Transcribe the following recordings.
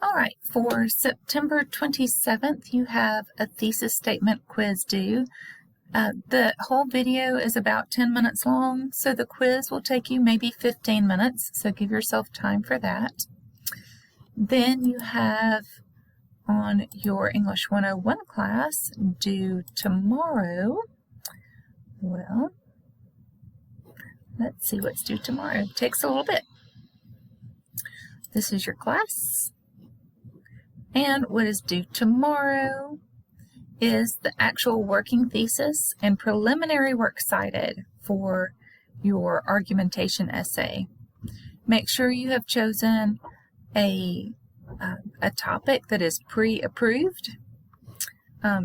All right, for September 27th, you have a thesis statement quiz due. The whole video is about 10 minutes long, so the quiz will take you maybe 15 minutes, so give yourself time for that. Then you have on your English 101 class due tomorrow. Well, let's see what's due tomorrow. It takes a little bit. This is your class. And what is due tomorrow is the actual working thesis and preliminary work cited for your argumentation essay. Make sure you have chosen a topic that is pre-approved.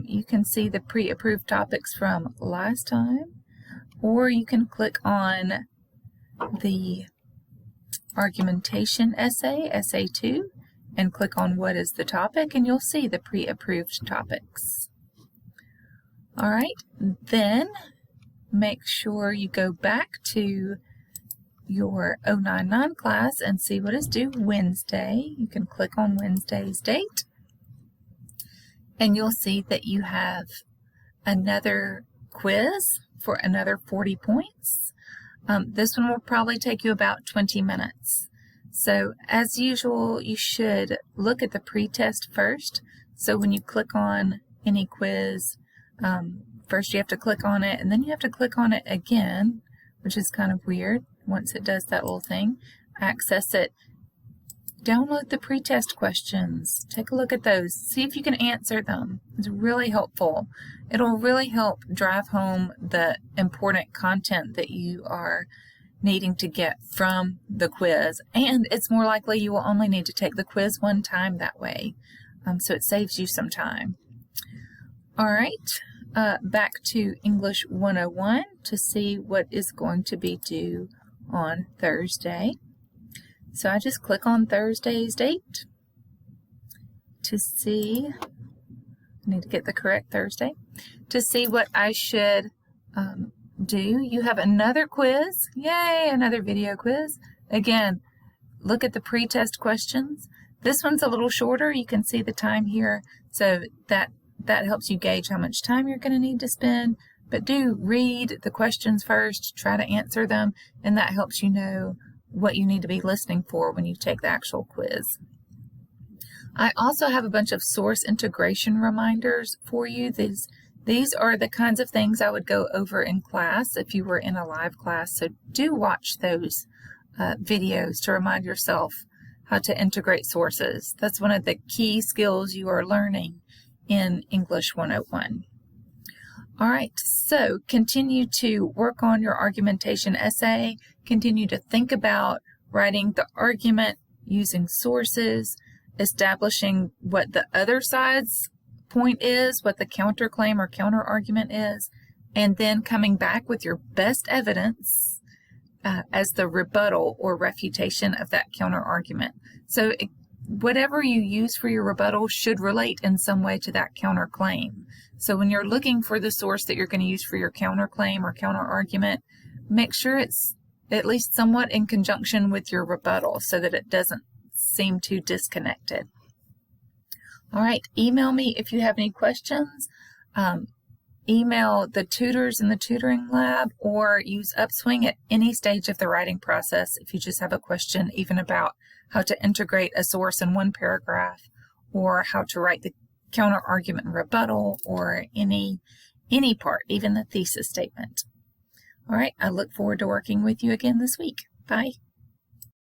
You can see the pre-approved topics from last time, or you can click on the argumentation essay, essay 2, and click on what is the topic, and you'll see the pre-approved topics. All right, then make sure you go back to your 099 class and see what is due Wednesday. You can click on Wednesday's date, and you'll see that you have another quiz for another 40 points. This one will probably take you about 20 minutes. So as usual, you should look at the pretest first. So when you click on any quiz, first you have to click on it, and then you have to click on it again, which is kind of weird. Once it does that little thing, access it. Download the pretest questions. Take a look at those. See if you can answer them. It's really helpful. It'll really help drive home the important content that you are needing to get from the quiz, and it's more likely you will only need to take the quiz one time that way, so it saves you some time. All right, back to English 101 to see what is going to be due on Thursday. So I just click on Thursday's date to see, I need to get the correct Thursday, to see what I should do. You have another quiz. Yay, another video quiz. Again, look at the pretest questions. This one's a little shorter. You can see the time here, so that helps you gauge how much time you're going to need to spend. But do read the questions first, try to answer them, and that helps you know what you need to be listening for when you take the actual quiz. I also have a bunch of source integration reminders for you. These are the kinds of things I would go over in class if you were in a live class, so do watch those videos to remind yourself how to integrate sources. That's one of the key skills you are learning in English 101. All right, so continue to work on your argumentation essay, continue to think about writing the argument using sources, establishing what the other side's point is, what the counterclaim or counter-argument is, and then coming back with your best evidence as the rebuttal or refutation of that counter-argument. So whatever you use for your rebuttal should relate in some way to that counterclaim. So when you're looking for the source that you're going to use for your counterclaim or counter-argument, make sure it's at least somewhat in conjunction with your rebuttal so that it doesn't seem too disconnected. All right, email me if you have any questions. Email the tutors in the tutoring lab, or use Upswing at any stage of the writing process if you just have a question, even about how to integrate a source in one paragraph, or how to write the counter-argument and rebuttal, or any part, even the thesis statement. All right, I look forward to working with you again this week. Bye.